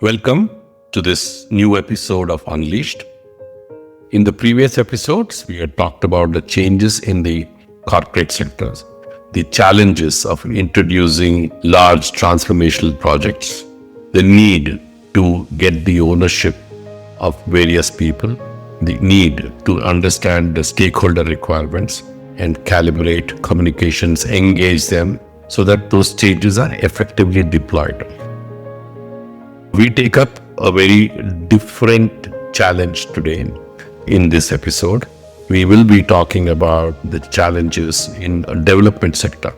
Welcome to this new episode of Unleashed. In the previous episodes, we had talked about the changes in the corporate sectors, the challenges of introducing large transformational projects, the need to get the ownership of various people, the need to understand the stakeholder requirements and calibrate communications, engage them so that those changes are effectively deployed. We take up a very different challenge today in this episode. We will be talking about the challenges in a development sector.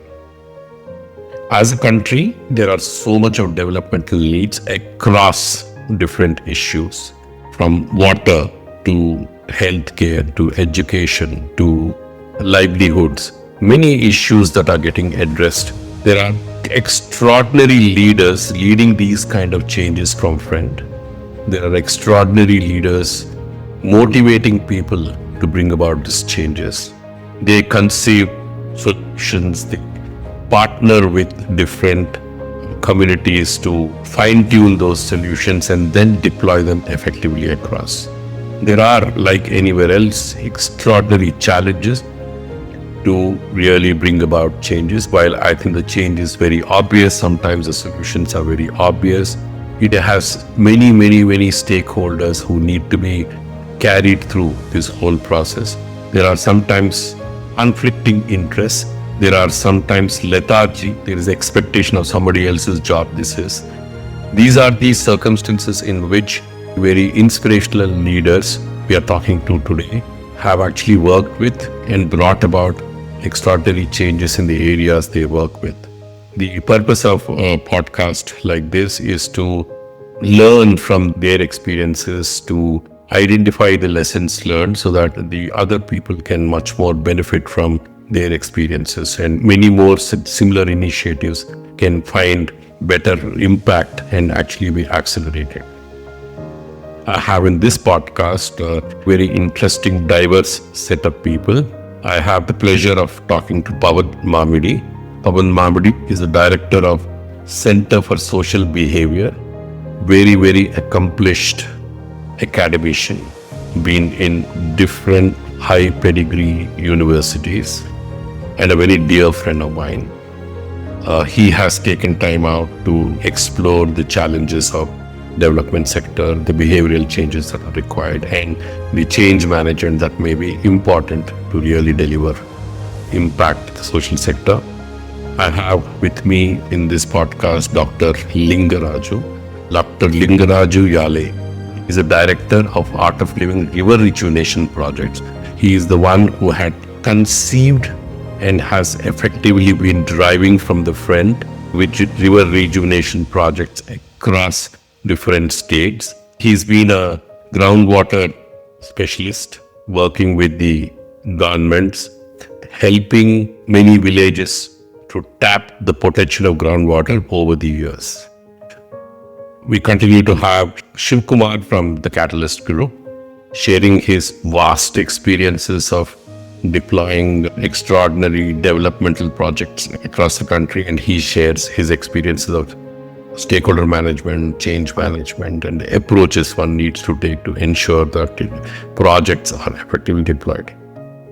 As a country, there are so much of developmental needs across different issues, from water to healthcare to education to livelihoods. Many issues that are getting addressed. There are extraordinary leaders leading these kind of changes from front. There are extraordinary leaders motivating people to bring about these changes. They conceive solutions, they partner with different communities to fine-tune those solutions and then deploy them effectively across. There are, like anywhere else, extraordinary challenges to really bring about changes. While I think the change is very obvious, sometimes the solutions are very obvious. It has many stakeholders who need to be carried through this whole process. There are sometimes conflicting interests. There are sometimes lethargy. There is expectation of somebody else's job this is. These are the circumstances in which very inspirational leaders we are talking to today have actually worked with and brought about extraordinary changes in the areas they work with. The purpose of a podcast like this is to learn from their experiences, to identify the lessons learned so that the other people can much more benefit from their experiences, and many more similar initiatives can find better impact and actually be accelerated. I have in this podcast a very interesting, diverse set of people. I have the pleasure of talking to Pavan Mamidi. Pavan Mamidi is the director of Center for Social Behavior, very accomplished academician, been in different high pedigree universities, and a very dear friend of mine. He has taken time out to explore the challenges of development sector, the behavioral changes that are required, and the change management that may be important to really deliver impact the social sector. I have with me in this podcast Dr. Lingaraju. Dr. Lingaraju Yale is a director of Art of Living River Rejuvenation projects. He is the one who had conceived and has effectively been driving from the front with river rejuvenation projects across different states. He's been a groundwater specialist working with the governments, helping many villages to tap the potential of groundwater over the years. We continue to have Shiv Kumar from the Catalyst Group, sharing his vast experiences of deploying extraordinary developmental projects across the country, and he shares his experiences of stakeholder management, change management, and the approaches one needs to take to ensure that projects are effectively deployed.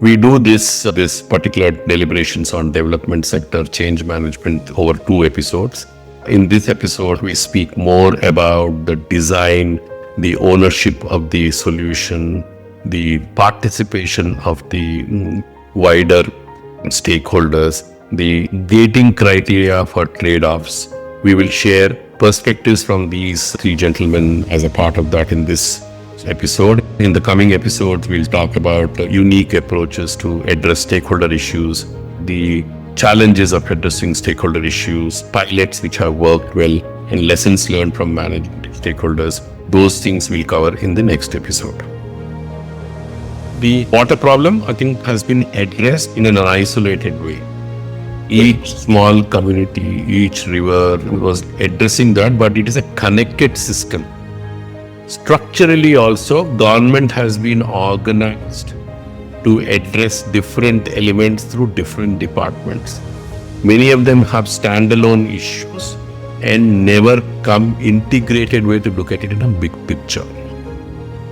We do this particular deliberations on development sector change management over 2 episodes. In this episode, we speak more about the design, the ownership of the solution, the participation of the wider stakeholders, the gating criteria for trade-offs. We will share perspectives from these 3 gentlemen as a part of that in this episode. In the coming episodes, we'll talk about unique approaches to address stakeholder issues, the challenges of addressing stakeholder issues, pilots which have worked well, and lessons learned from managing stakeholders. Those things we'll cover in the next episode. The water problem, I think, has been addressed in an isolated way. Each small community, each river was addressing that, but it is a connected system. Structurally also, government has been organized to address different elements through different departments. Many of them have standalone issues and never come integrated way to look at it in a big picture.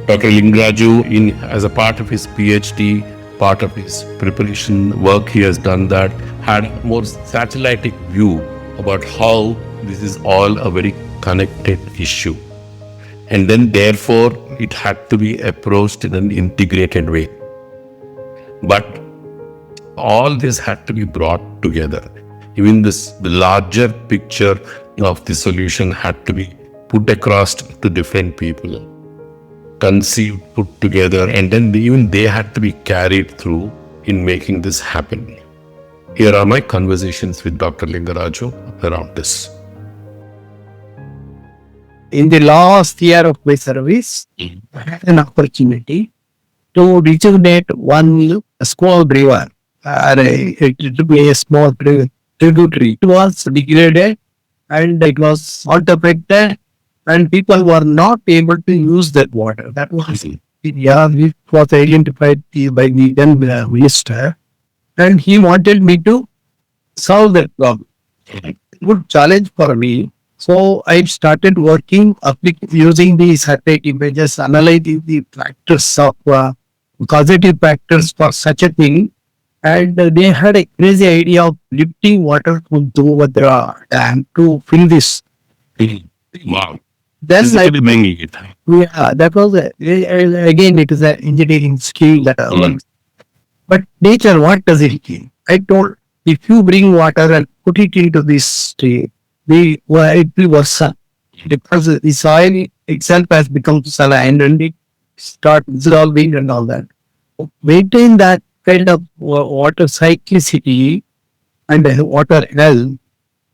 Dr. Lingaraju, as a part of his PhD, part of his preparation work, he has done that, had a more satellitic view about how this is all a very connected issue. And then therefore, it had to be approached in an integrated way. But all this had to be brought together. Even the larger picture of the solution had to be put across to different people, conceived, put together, and then even they had to be carried through in making this happen. Here are my conversations with Dr. Lingaraju around this. In the last year of my service, I had an opportunity to rejuvenate one small river. It be a small tributary. It was degraded and it was not affected, and people were not able to use that water. That was it was identified by the then minister, and he wanted me to solve that problem. Good challenge for me. So I started working using the satellite images, analyzing the factors of causative factors for such a thing. And they had a crazy idea of lifting water from the dam to fill this. Wow. Then Bringing it. yeah, that was again it is an engineering skill that works. But nature, what does it do? I told, if you bring water and put it into this stream, it will worsen because the soil itself has become saline and it start dissolving and all that. Maintain that kind of water cyclicity and water health.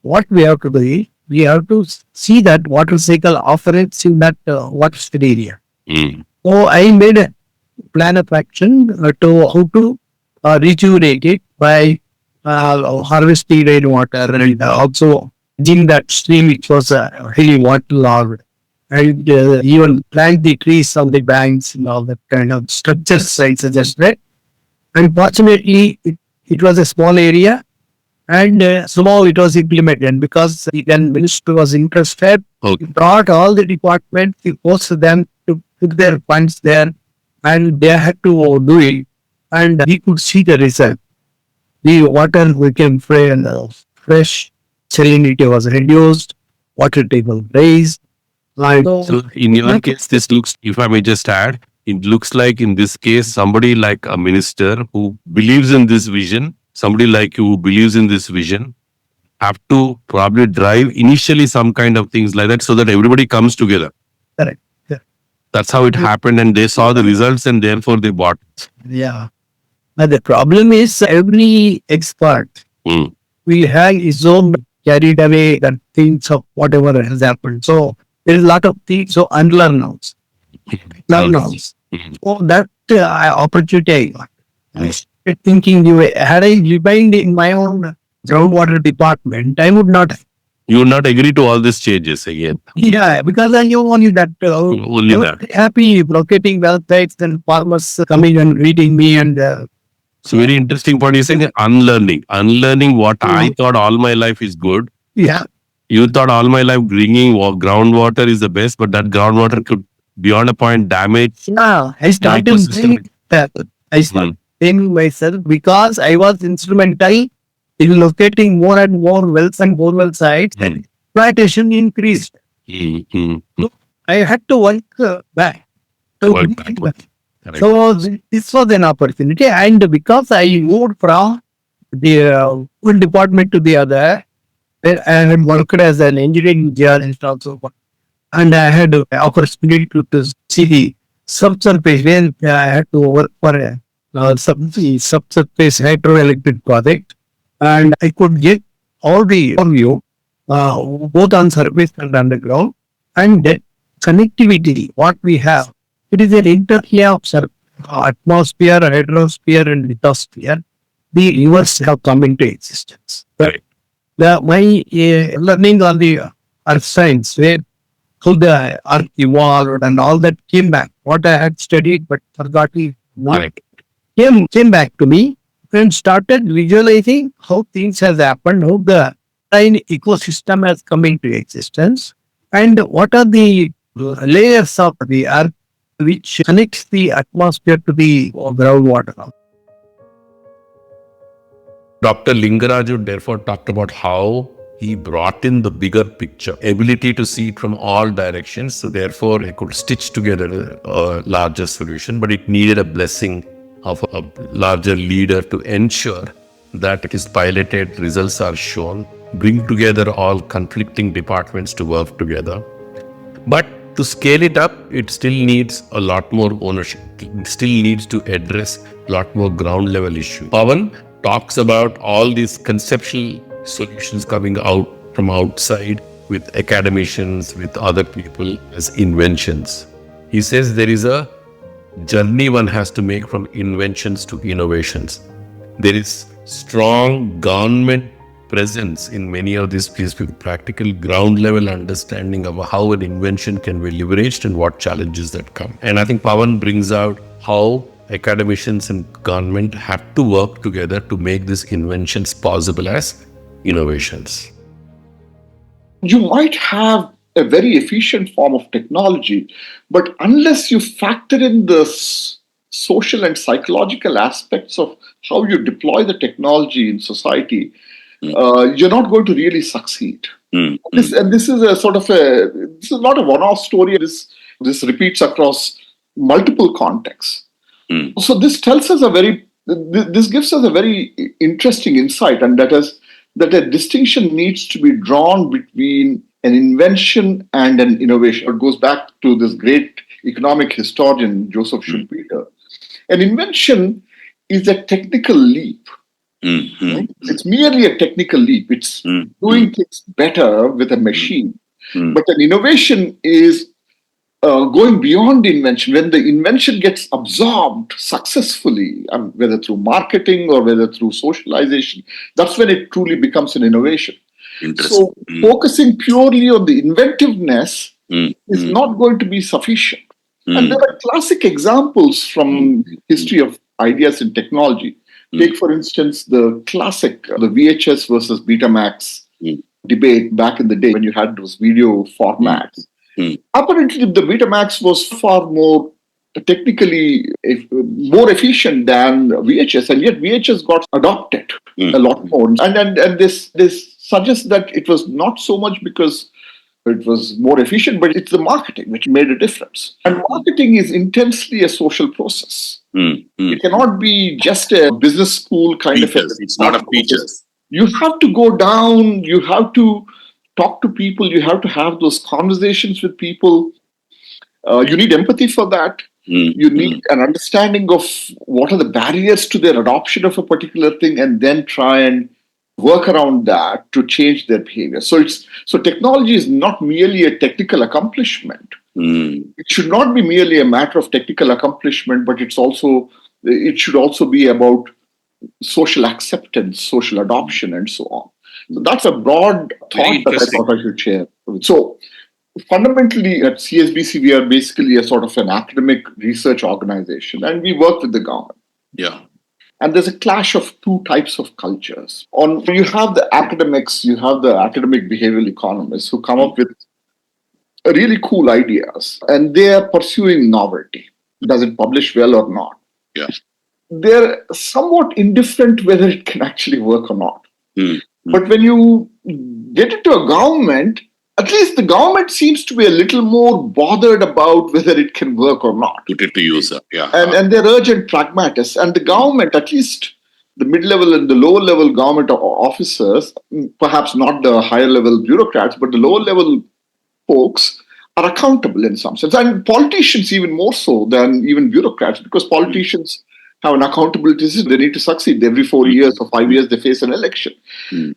What we have to do is, we have to see that water cycle operates in that water area. So I made a plan of action to how to rejuvenate it by harvesting rainwater and also in that stream which was highly waterlogged, and even plant the trees on the banks and all that kind of structures I suggested. Unfortunately, it was a small area, and somehow it was implemented because the then minister was interested. Okay. He brought all the departments, he forced them to put their funds there, and they had to do it. And we could see the result. The water became fresh, salinity was reduced, water table raised. So in your case, this looks, if I may just add, it looks like in this case, somebody like a minister who believes in this vision, somebody like you who believes in this vision, have to probably drive initially some kind of things like that so that everybody comes together. Correct. Yeah. That's how it happened, and they saw the results and therefore they bought. Yeah. But the problem is every expert will have his own carried away the things of whatever has happened. So there is a lot of things, so unlearn now. Learn now. So that opportunity I got. I started thinking, had I remained in my own groundwater department, I would not. You would not agree to all these changes again. Yeah, because I knew only that. Only I was that. happy locating websites and farmers coming and reading me and. It's a very interesting point. You're saying unlearning. Unlearning what I thought all my life is good. Yeah. You thought all my life bringing groundwater is the best, but that groundwater could, beyond a point, damage. Yeah, I started saying that. I started saying myself because I was instrumental in locating more and more wells and borewell sites, and exploitation increased. So I had to work back. So this was an opportunity, and because I moved from the one department to the other, I had worked as an engineering geologist also, and I had the opportunity to see the subsurface where I had to work for a subsurface hydroelectric project, and I could get all the overview, both on surface and underground, and that connectivity what we have. It is an interplay of atmosphere, hydrosphere, and lithosphere. The rivers have come into existence. Right. My learning on the earth science, where how the earth evolved and all that came back. What I had studied but forgot came back to me and started visualizing how things has happened, how the an ecosystem has come into existence, and what are the layers of the earth which connects the atmosphere to the groundwater. Dr. Lingaraju therefore talked about how he brought in the bigger picture, ability to see it from all directions. So therefore, he could stitch together a larger solution, but it needed a blessing of a larger leader to ensure that it is piloted, results are shown, bring together all conflicting departments to work together. But to scale it up, it still needs a lot more ownership. It still needs to address a lot more ground level issues. Pavan talks about all these conceptual solutions coming out from outside with academicians, with other people as inventions. He says there is a journey one has to make from inventions to innovations. There is strong government presence in many of these places with practical ground level understanding of how an invention can be leveraged and what challenges that come. And I think Pavan brings out how academicians and government have to work together to make these inventions possible as innovations. You might have a very efficient form of technology, but unless you factor in the social and psychological aspects of how you deploy the technology in society, you're not going to really succeed. This is a sort of this is not a one-off story. This repeats across multiple contexts. So this tells us this gives us a very interesting insight, and that is that a distinction needs to be drawn between an invention and an innovation. It goes back to this great economic historian, Joseph Schumpeter. An invention is a technical leap. Right? It's merely a technical leap. It's doing things better with a machine. But an innovation is going beyond the invention. When the invention gets absorbed successfully, whether through marketing or whether through socialization, that's when it truly becomes an innovation. So focusing purely on the inventiveness is not going to be sufficient. And there are classic examples from history of ideas in technology. Take, for instance, the classic, the VHS versus Betamax debate back in the day when you had those video formats. Apparently, the Betamax was far more technically more efficient than VHS, and yet VHS got adopted a lot more. And this suggests that it was not so much because it was more efficient, but it's the marketing which made a difference. And marketing is intensely a social process. It cannot be just a business school kind of It's not a features. You have to go down, you have to talk to people, you have to have those conversations with people. You need empathy for that. You need an understanding of what are the barriers to their adoption of a particular thing, and then try and work around that to change their behavior. So technology is not merely a technical accomplishment. It should not be merely a matter of technical accomplishment, but it should also be about social acceptance, social adoption, and so on. So that's a broad thought that I thought I should share. So fundamentally at CSBC, we are basically a sort of an academic research organization, and we work with the government. Yeah. And there's a clash of two types of cultures. You have the academics, you have the academic behavioral economists who come up with really cool ideas, and they are pursuing novelty. Does it publish well or not? Yeah. They're somewhat indifferent whether it can actually work or not. But when you get into a government, at least the government seems to be a little more bothered about whether it can work or not. Put it to use. Yeah. And they're urgent pragmatists. And the government, at least the mid-level and the lower-level government officers, perhaps not the higher-level bureaucrats, but the lower-level folks are accountable in some sense. And politicians even more so than even bureaucrats, because politicians have an accountability system. They need to succeed. Every 4 years or 5 years, they face an election.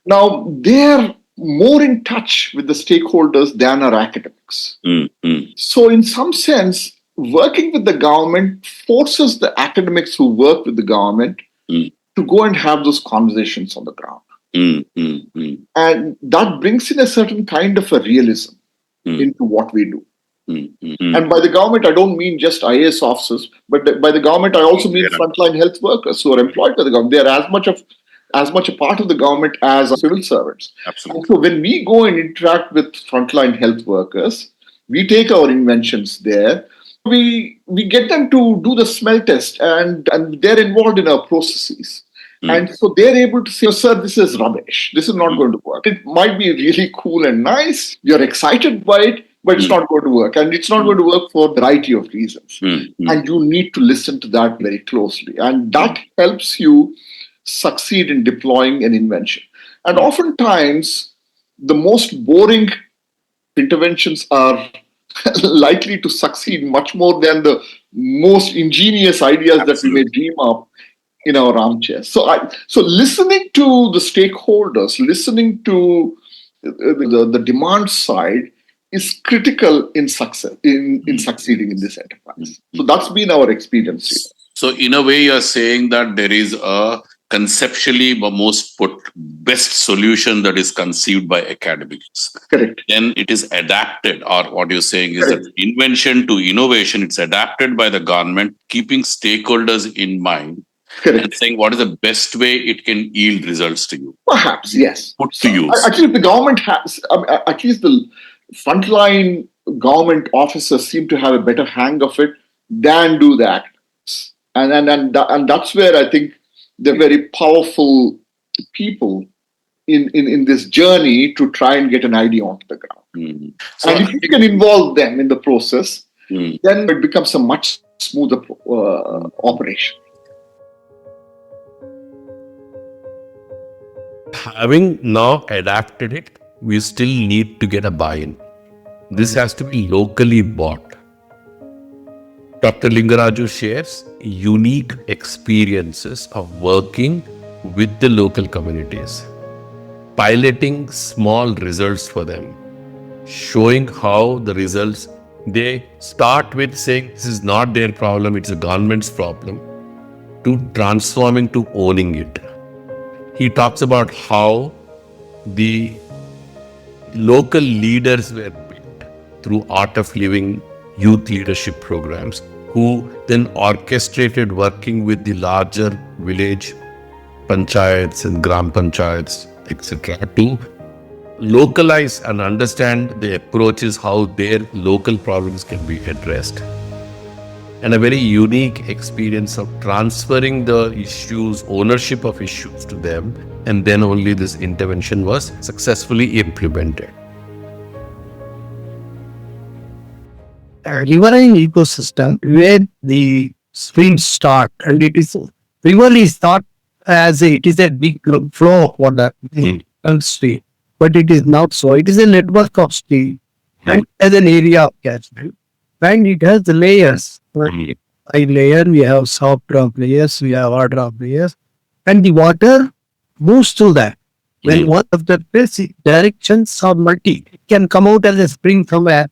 Now, they're more in touch with the stakeholders than our academics. So in some sense, working with the government forces the academics who work with the government to go and have those conversations on the ground. And that brings in a certain kind of a realism into what we do. And by the government, I don't mean just IAS officers, but by the government, I also mean frontline health workers who are employed by the government. They are as much of as much a part of the government as civil servants. Absolutely. And so when we go and interact with frontline health workers, we take our inventions there. We get them to do the smell test, and they're involved in our processes. And so they're able to say, "Oh, sir, this is rubbish. This is not going to work. It might be really cool and nice. You're excited by it, but it's not going to work. And it's not going to work for a variety of reasons. And you need to listen to that very closely. And that helps you succeed in deploying an invention. And oftentimes, the most boring interventions are likely to succeed much more than the most ingenious ideas that we may dream up in our armchairs. So listening to the stakeholders, listening to the demand side is critical in success in succeeding in this enterprise. So that's been our experience here. So in a way, you're saying that there is a conceptually best solution that is conceived by academics. Correct. Then it is adapted, or what you're saying is Correct. that invention to innovation, it's adapted by the government, keeping stakeholders in mind. Correct. And saying what is the best way it can yield results to you. Perhaps, yes. Put to use. Actually, the government has, at least the frontline government officers seem to have a better hang of it than do the actors. And that's where I think they're very powerful people in this journey to try and get an idea onto the ground. So, and if you can involve them in the process, then it becomes a much smoother operation. Having now adapted it, we still need to get a buy-in. This has to be locally bought. Dr. Lingaraju shares unique experiences of working with the local communities, piloting small results for them, showing how the results, they start with saying this is not their problem, it's the government's problem, to transforming to owning it. He talks about how the local leaders were built through Art of Living youth leadership programs, who then orchestrated working with the larger village panchayats and gram panchayats, etc., to localize and understand the approaches, how their local problems can be addressed. And a very unique experience of transferring the issues, ownership of issues to them, and then only this intervention was successfully implemented. A riverine ecosystem where the streams start, and it is river is thought as it is a big flow of water stream, but it is not so. It is a network of stream and as an area of catchment, and it has the layers. A layer, we have soft drop layers, we have hard drop layers, and the water moves through that. When one of the basic directions are multi, it can come out as a spring somewhere.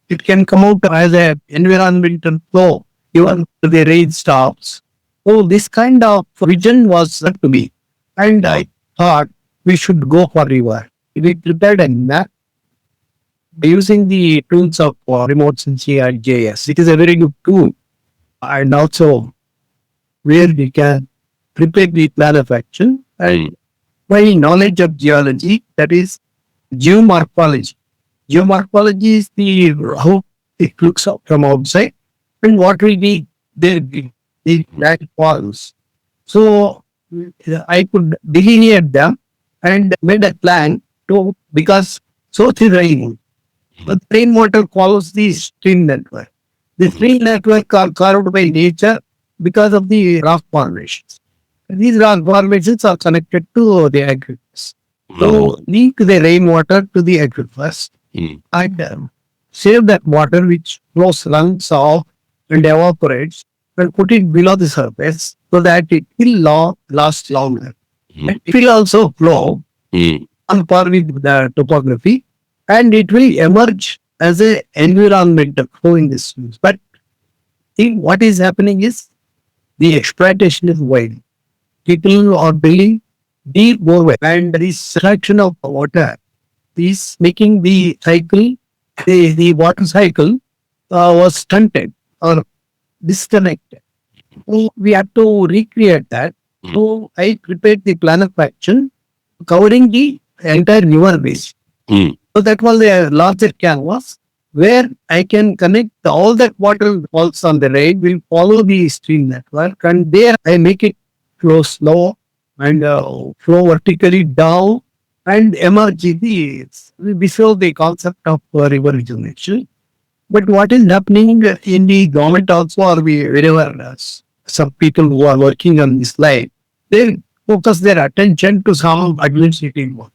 It can come out as an environmental flow, even the rain stops. So this kind of vision was to me. And I thought we should go for river. We prepared a map using the tools of remote sensing and JS. It is a very good tool. And also where we can prepare the plan of action. And my knowledge of geology, that is geomorphology. Geomorphology is the how it looks up from outside and what will be the black walls. So I could delineate them and made a plan to, because so the rain, but rainwater follows the stream network. The stream network are carved by nature because of the rock formations. These rock formations are connected to the aquifers. So link the rainwater to the aquifers and save that water which flows, runs off and evaporates, and put it below the surface so that it will last longer. And it will also flow on par with the topography, and it will emerge as an environmental flow in this. But what is happening is the exploitation is wide. People are building deep borewell, and this fraction of water is making the cycle, the water cycle was stunted or disconnected. So we have to recreate that So I prepared the plan of action covering the entire river base. Mm. So that was a larger canvas where I can connect all that water falls on the rain will follow the stream network, and there I make it flow slow and flow vertically down and emerge before the concept of river rejuvenation. But what is happening in the government also, or wherever some people who are working on this line, they focus their attention to some administrative work.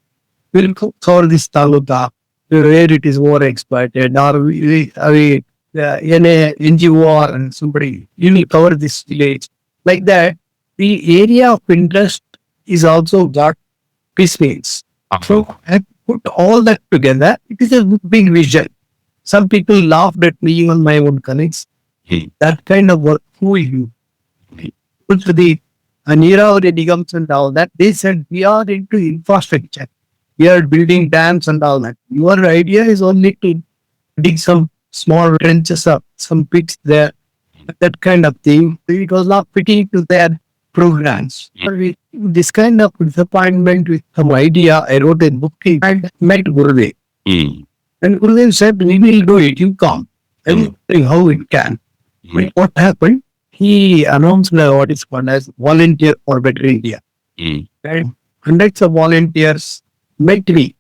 We'll cover this taluka where it is more exploited, or in a NGO or somebody, you will cover this village. Like that, the area of interest is also got piecemeals. So I put all that together. It is a big vision. Some people laughed at me on my own colleagues. That kind of work, who will you? Put the Nira Nigams and all that. They said, we are into infrastructure. We are building dams and all that. Your idea is only to dig some small trenches up, some pits there, that kind of thing. It was not fitting to their programs. With this kind of disappointment with some idea, I wrote a book and met Gurudev. Mm. And Gurudev said, we will do it, you come. I will tell you how it can. But what happened? He announced what is called as Volunteer for Better India. Mm. And hundreds of volunteers met me.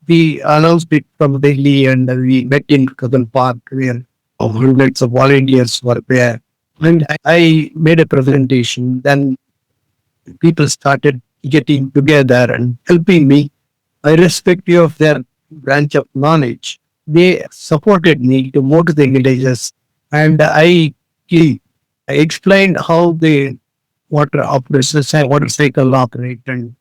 We announced it from Delhi and we met in Kagan Park where hundreds of volunteers were there. And I made a presentation. Then people started getting together and helping me, irrespective of their branch of knowledge. They supported me to go to the villages, and I explained how the water operations and water cycle operate, and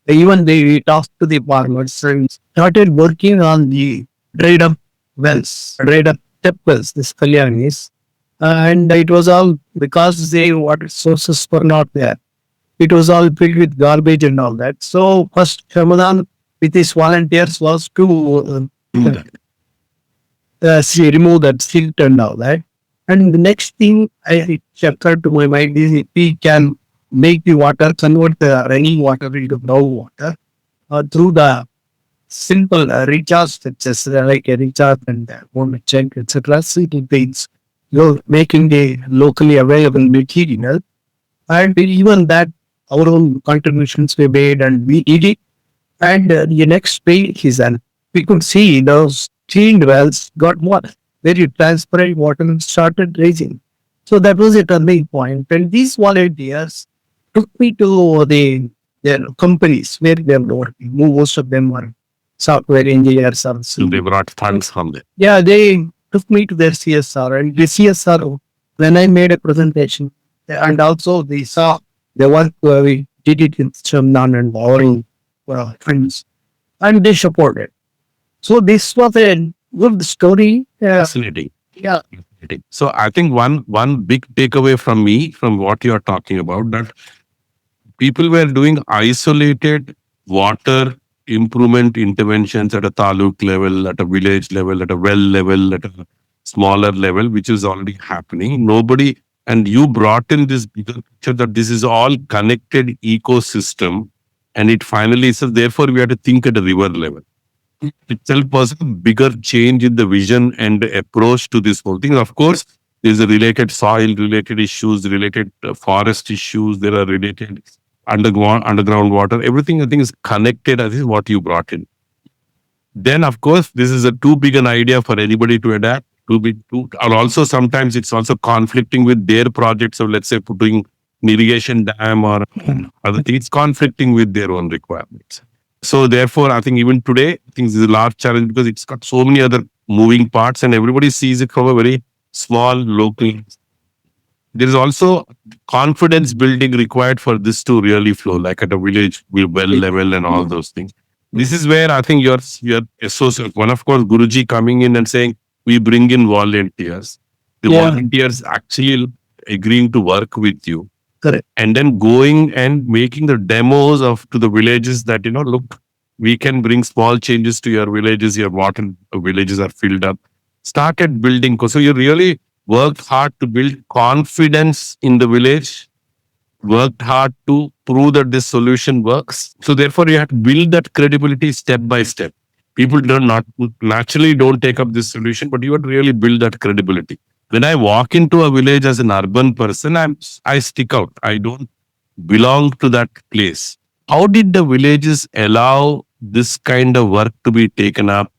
even they talked to the farmers and started working on the dried up wells, dried up step wells, this Kalyanis. And it was all because the water sources were not there. It was all filled with garbage and all that. So first Ramadan with his volunteers was to remove that silt and all that. And the next thing I occurred to my mind is if we can make the water, convert the rainy water into groundwater through the simple recharge structures like a recharge and home check, etc. Simple things, making the locally available material. And even that, our own contributions were made and we did it. And the next page is that we could see those cleaned wells got water, very transparent water started rising. So that was a turning point. And these volunteers took me to their companies where they were working. Most of them were software engineers. So they brought funds from there. Yeah, they took me to their CSR. And the CSR, when I made a presentation, and also they saw the work where we did it in Shamnan and our friends, and they supported. So this was a good story. Fascinating. Yeah. Fascinating. So I think one big takeaway from me, from what you are talking about, that people were doing isolated water improvement interventions at a taluk level, at a village level, at a well level, at a smaller level, which is already happening. Nobody, and you brought in this bigger picture that this is all connected ecosystem, and it finally says, therefore, we have to think at a river level. Itself was a bigger change in the vision and approach to this whole thing. Of course, there's a related soil related issues, related forest issues, there are related underground water. Everything I think is connected. I think what you brought in. Then, of course, this is a too big an idea for anybody to adapt. Or also sometimes it's also conflicting with their projects of, let's say, putting an irrigation dam or other things. It's conflicting with their own requirements. So therefore, I think even today, I think this is a large challenge because it's got so many other moving parts and everybody sees it from a very small local. There is also confidence building required for this to really flow, like at a village well level and all those things. This is where I think your associate, one of course, Guruji coming in and saying, we bring in volunteers. The volunteers actually agreeing to work with you. Correct. And then going and making the demos to the villages that, look, we can bring small changes to your villages, your water villages are filled up. Started building. So you really worked hard to build confidence in the village worked hard to prove that this solution works. So therefore, you have to build that credibility step by step. People don't not naturally don't take up this solution, but you have to really build that credibility. When I walk into a village as an urban person, I stick out. I don't belong to that place. How did the villages allow this kind of work to be taken up?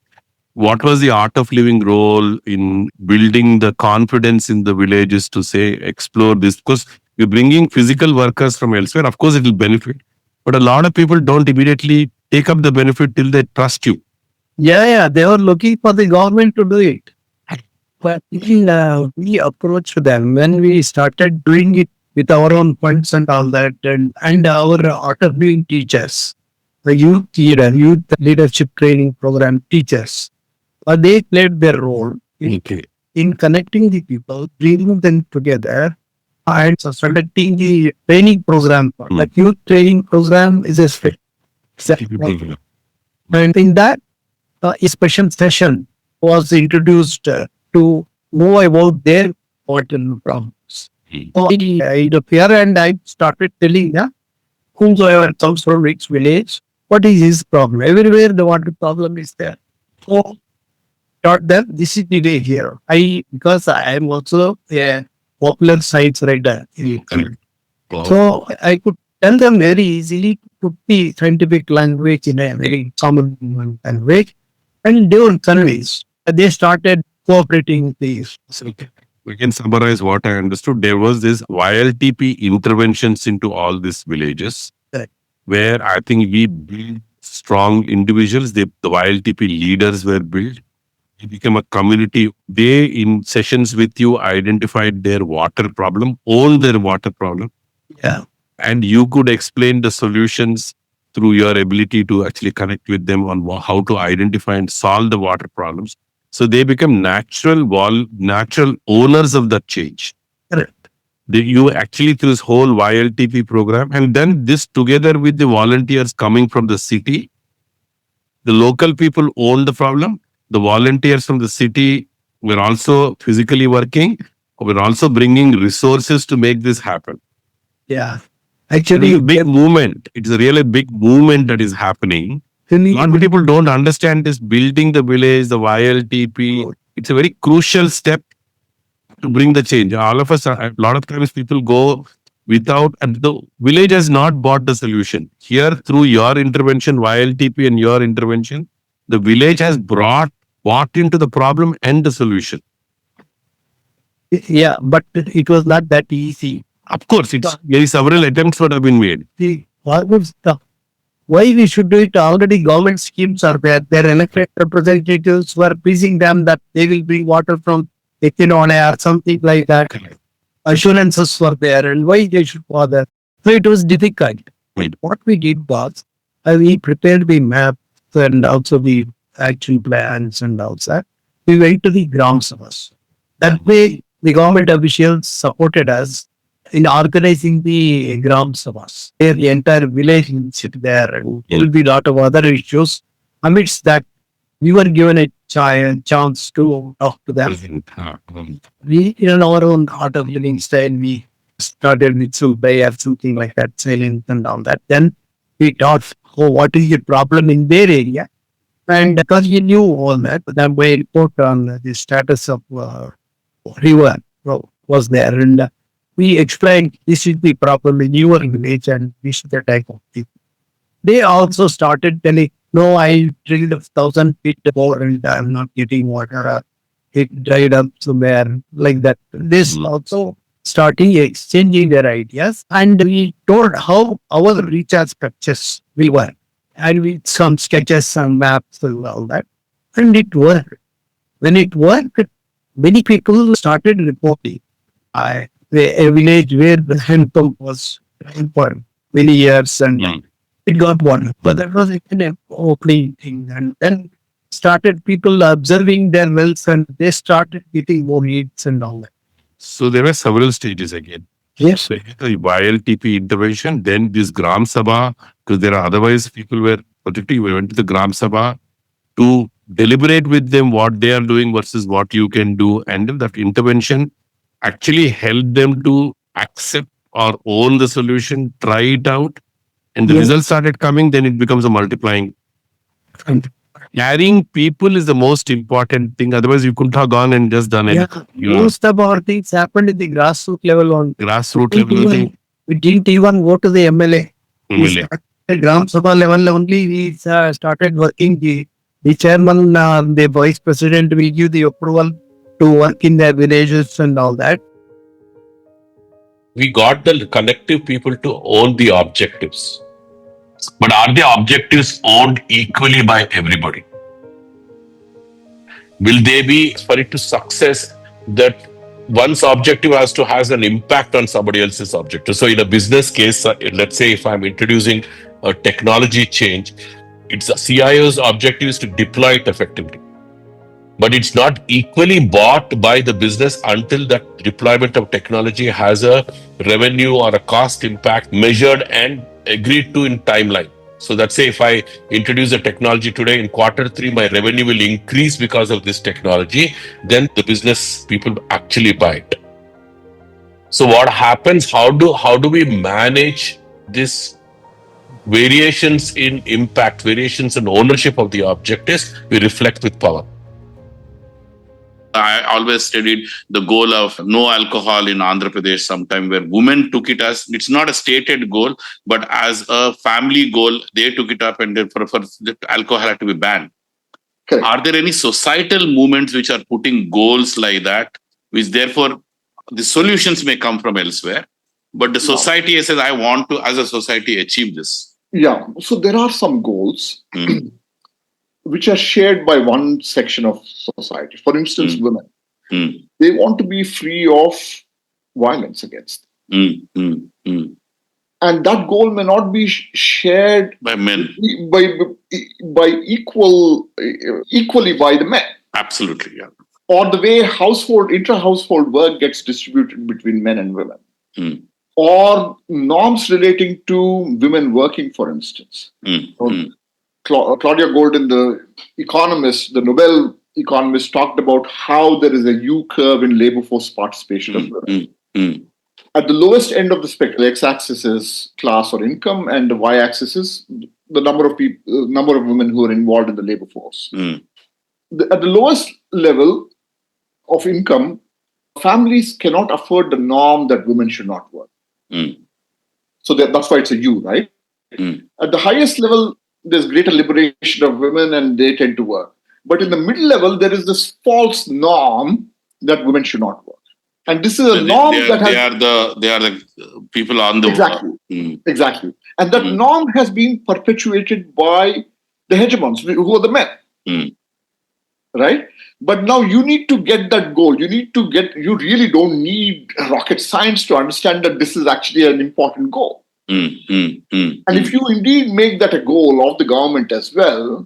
What was the art of living role in building the confidence in the villages to say, explore this? Because you're bringing physical workers from elsewhere, of course, it will benefit. But a lot of people don't immediately take up the benefit till they trust you. Yeah, they were looking for the government to do it. But we approached them when we started doing it with our own funds and all that, and our art of living teachers, the youth leadership training program teachers, they played their role Okay. in connecting the people, bringing them together, and conducting the training program. The youth training program is a and in that, a special session was introduced to know about their important problems. So I appear and I started telling whomsoever comes from which village, what is his problem? Everywhere the water problem is there. So taught them this is the way here. Because I am also a popular science writer. So I could tell them very easily to put the scientific language in a very common language, and they were convinced. They started cooperating with these. We can summarize what I understood. There was this YLTP interventions into all these villages, Correct. where I think we built strong individuals. The YLTP leaders were built. It became a community. They, in sessions with you, identified their water problem, owned their water problem, Yeah. and you could explain the solutions through your ability to actually connect with them on how to identify and solve the water problems. So they become natural owners of that change. Correct. You actually through this whole YLTP program, and then this together with the volunteers coming from the city, the local people own the problem. The volunteers from the city were also physically working. We're also bringing resources to make this happen. Yeah. It's Actually, a big movement. It's a really big movement that is happening. A lot of people don't understand this building the village, the YLTP. It's a very crucial step to bring the change. All of us, a lot of times people go without, and the village has not bought the solution. Here, through your intervention, YLTP and your intervention, the village has bought into the problem and the solution. yeah, but it was not that easy. Of course, there is several attempts that have been made. What was the why we should do it? Already government schemes are there. Their elected representatives were pleasing them that they will bring water from Equinone or something like that. Correct. Assurances were there, and why they should bother. So it was difficult. Right. What we did was we prepared the maps and also the actual plans and all that. We went to the Gram Sabhas. That way, the government officials supported us in organizing the Gram Sabhas. Where the entire village will sit there, and there will be a lot of other issues. Amidst that, we were given a chance to talk to them. We, in our own art of living style, we started with Subhay or something like that, silence and all that. Then we thought, what is the problem in their area? And because we knew all that, then we report on the status of river was there. And we explained this is the problem in your village and this is the type of people. They also started telling, no, I drilled 1,000 feet bore and I'm not getting water. It dried up somewhere like that. This also starting exchanging their ideas, and we told how our recharge structures will work, and with some sketches and maps and all that, and it worked. When it worked, many people started reporting. A village where the hand pump was for many years and it got water, but that was an opening thing, and then started people observing their wells and they started getting more needs and all that. So there were several stages again. Yes. So the YLTP intervention, then this Gram Sabha, because there are otherwise people were, particularly we went to the Gram Sabha to deliberate with them what they are doing versus what you can do. And then that intervention actually helped them to accept or own the solution, try it out, and the Yes. results started coming, then it becomes a multiplying. Carrying people is the most important thing. Otherwise, you couldn't have gone and just done Yeah, it. most of our things happened in the grassroots level on. Grassroots We didn't level. even, we didn't even go to the MLA. We MLA. started at Gram Sabha level only. We started working. The chairman, the vice president will give the approval to work in their villages and all that. We got the collective people to own the objectives. But are the objectives owned equally by everybody? Will they be, for it to success, that one's objective has an impact on somebody else's objective? So in a business case, let's say if I'm introducing a technology change, it's a CIO's objective is to deploy it effectively. But it's not equally bought by the business until that deployment of technology has a revenue or a cost impact measured and agreed to in timeline. So let's say if I introduce a technology today, in Q3, my revenue will increase because of this technology, then the business people actually buy it. So what happens? How do we manage this variations in impact, variations in ownership of the objectives? We reflect with power. I always studied the goal of no alcohol in Andhra Pradesh sometime, where women took it as, it's not a stated goal, but as a family goal, they took it up, and then for alcohol had to be banned. Correct. Are there any societal movements which are putting goals like that, which therefore the solutions may come from elsewhere, but the society says, I want to, as a society, achieve this? Yeah. So there are some goals which are shared by one section of society. For instance, women. They want to be free of violence against them. And that goal may not be shared by men, by equally by the men. Absolutely, yeah. Or the way intra-household work gets distributed between men and women. Or norms relating to women working, for instance. Claudia Goldin, the economist, the Nobel economist, talked about how there is a U-curve in labor force participation of women. At the lowest end of the spectrum, the x-axis is class or income, and the y-axis is the number of women who are involved in the labor force. At the lowest level of income, families cannot afford the norm that women should not work. So that's why it's a U, right? At the highest level, there's greater liberation of women and they tend to work. But in the middle level, there is this false norm that women should not work. And this is a norm that has... They are the people on the... Exactly. And that norm has been perpetuated by the hegemons, who are the men. Right? But now you need to get that goal. You really don't need rocket science to understand that this is actually an important goal. And if you indeed make that a goal of the government as well,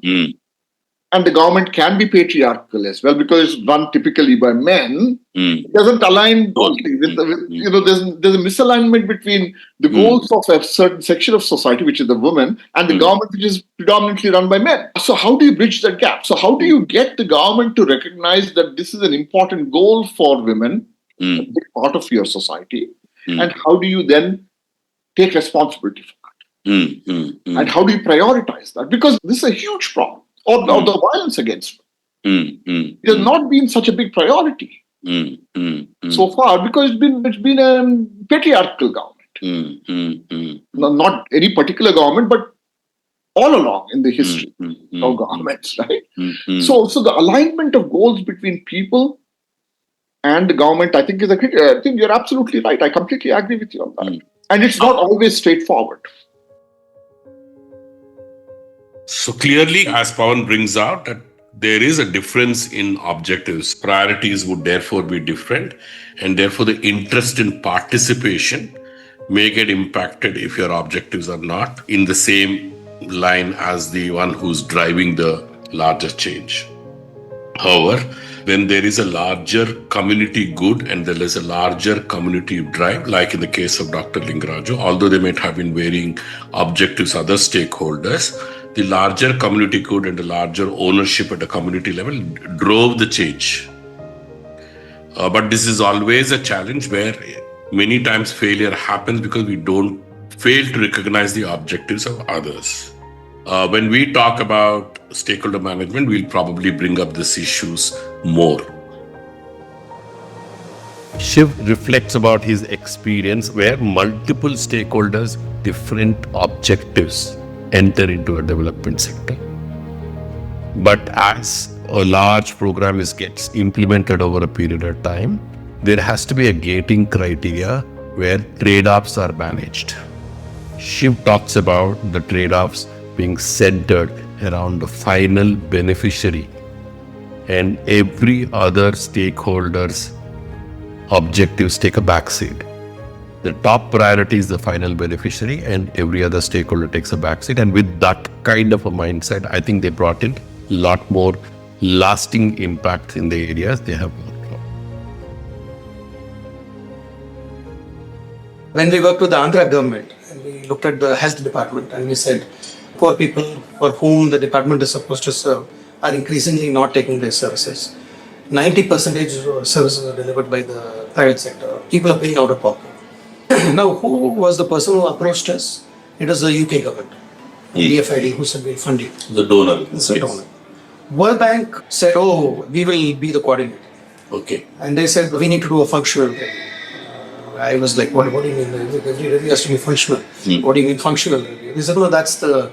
and the government can be patriarchal as well because it's run typically by men, it doesn't align totally with there's a misalignment between the goals of a certain section of society, which is the women, and the government, which is predominantly run by men. So how do you bridge that gap? So how do you get the government to recognize that this is an important goal for women, a big part of your society, and how do you then take responsibility for that? And how do you prioritize that? Because this is a huge problem. Or the violence against women. It has not been such a big priority so far because it's been a patriarchal government. Not any particular government, but all along in the history of governments, right? So the alignment of goals between people and the government, I think, I think you're absolutely right. I completely agree with you on that. And it's not always straightforward. So clearly, as Pavan brings out, that there is a difference in objectives. Priorities would therefore be different, and therefore the interest in participation may get impacted if your objectives are not in the same line as the one who's driving the larger change. However, when there is a larger community good and there is a larger community drive, like in the case of Dr. Lingaraju, although they might have been varying objectives, other stakeholders, the larger community good and the larger ownership at the community level drove the change. But this is always a challenge where Many times failure happens because we don't fail to recognize the objectives of others. When we talk about stakeholder management, we'll probably bring up these issues more. Shiv reflects about his experience where multiple stakeholders, different objectives enter into a development sector. But as a large program gets implemented over a period of time, there has to be a gating criteria where trade-offs are managed. Shiv talks about the trade-offs being centered around the final beneficiary and every other stakeholder's objectives take a backseat. The top priority is the final beneficiary and every other stakeholder takes a backseat. And with that kind of a mindset, I think they brought in a lot more lasting impact in the areas they have worked on. When we worked with the Andhra government, and we looked at the health department and we said, poor people for whom the department is supposed to serve are increasingly not taking their services. 90% of services are delivered by the private sector. People are paying out of pocket. Now, who was the person who approached us? It was the UK government, DFID, who said we'll fund you. The donor. The donor. World Bank said, oh, we will be the coordinator. Okay. And they said, we need to do a functional review. I was like, what do you mean? Every review has to be functional. What do you mean functional review? They said, no, that's the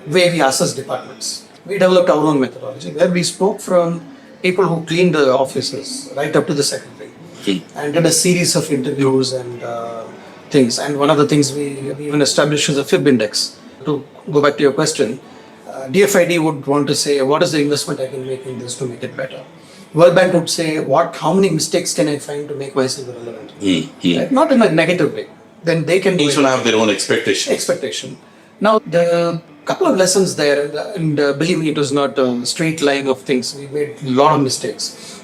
way we assess departments. We developed our own methodology where we spoke from people who cleaned the offices right up to the secretary and did a series of interviews and things. And one of the things we even established is a FIB index. To go back to your question, DFID would want to say, what is the investment I can make in this to make it better? World Bank would say, how many mistakes can I find to make myself relevant? Right? Not in a negative way. Then they can Each will have their own expectation. Now, the couple of lessons there, and believe me, it was not a straight line of things. We made a lot of mistakes.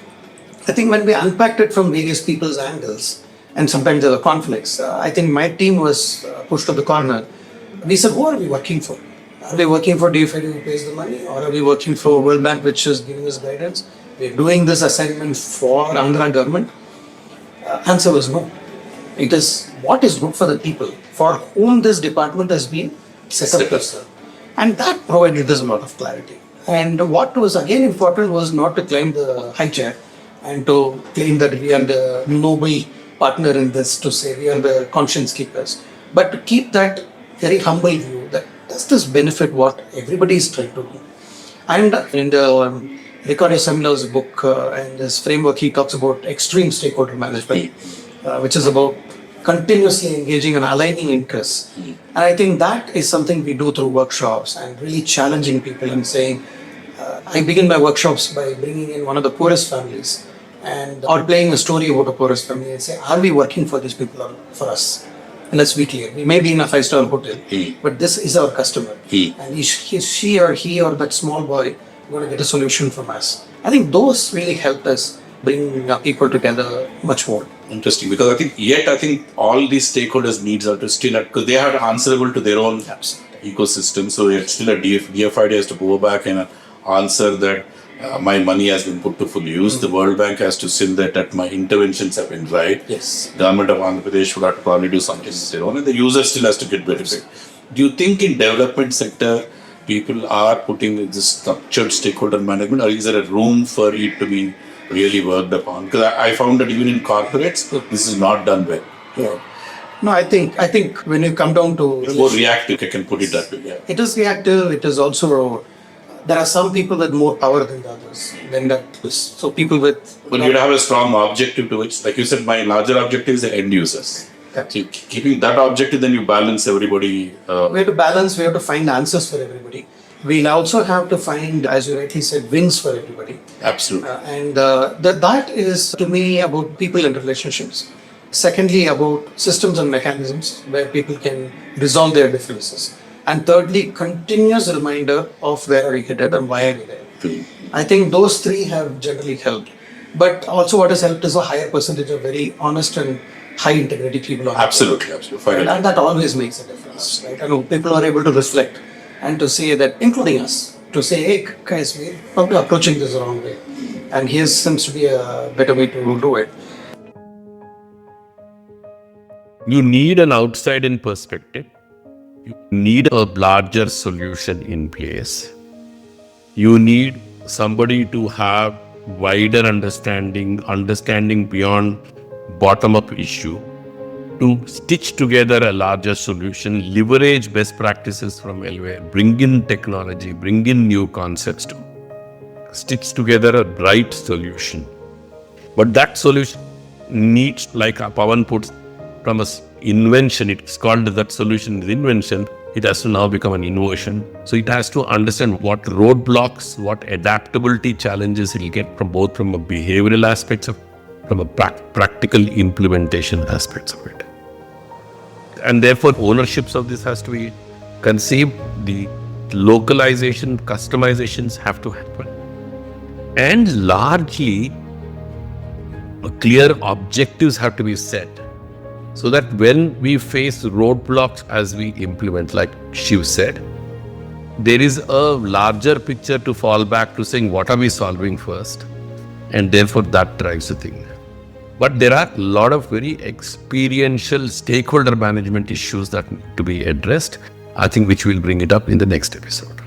I think when we unpacked it from various people's angles, and sometimes there were conflicts, I think my team was pushed to the corner. We said, who are we working for? Are we working for DFID who pays the money? Or are we working for World Bank which is giving us guidance? We're doing this assignment for Andhra government? Answer was no. It is what is good for the people for whom this department has been set up to serve. And that provided us a lot of clarity. And what was again important was not to climb the high chair and to claim that we are the noble partner in this, to say we are the conscience keepers, but to keep that very humble view that does this benefit what everybody is trying to do. And in the Ricardo Seminar's book and this framework, he talks about extreme stakeholder management, which is about continuously engaging and aligning interests. And I think that is something we do through workshops and really challenging people and saying, I begin my workshops by bringing in one of the poorest families and or playing a story about a poorest family and say, are we working for these people or for us? And let's be clear, we may be in a 5-star hotel, but this is our customer. And she or he or that small boy going to get a solution from us. I think those really helped us bring people together much more. Interesting, because I think all these stakeholders' needs are to still, because they are answerable to their own ecosystem. So it's still a DFID has to go back and answer that my money has been put to full use. The World Bank has to say that my interventions have been right. Yes. Government of Andhra Pradesh would have to probably do something of their own, and the user still has to get benefit. Do you think in development sector people are putting this structured stakeholder management, or is there a room for it to be really worked upon? Because I found that even in corporates, this is not done well. Yeah. No, I think when you come down to it's more reactive, I can put it that way. Yeah. It is reactive. It is also there are some people with more power than the others. Then that is so people with. But you'd have a strong objective to which, like you said, my larger objective is the end users. So keeping that objective, then you balance everybody. We have to balance. We have to find answers for everybody. We'll also have to find, as you rightly said, wins for everybody. Absolutely. And that is, to me, about people and relationships. Secondly, about systems and mechanisms where people can resolve their differences. And thirdly, continuous reminder of where are we headed and why are we there. I think those three have generally helped. But also what has helped is a higher percentage of very honest and high integrity people. Absolutely. And that always makes a difference. Right? And people are able to reflect and to say that, including us, to say, hey guys, we're probably approaching this the wrong way. And here seems to be a better way to do it. You need an outside-in perspective. You need a larger solution in place. You need somebody to have wider understanding beyond bottom-up issue, to stitch together a larger solution, leverage best practices from elsewhere, bring in technology, bring in new concepts to stitch together a right solution. But that solution needs, like Pavan puts, from a invention, it's called that solution is invention, it has to now become an innovation. So it has to understand what roadblocks, what adaptability challenges it will get from both from a behavioral aspects of, from a practical implementation aspects of it. And therefore ownerships of this has to be conceived, the localization, customizations have to happen. And largely, clear objectives have to be set so that when we face roadblocks as we implement, like Shiv said, there is a larger picture to fall back to saying what are we solving first, and therefore that drives the thing. But there are a lot of very experiential stakeholder management issues that need to be addressed, I think, which we'll bring it up in the next episode.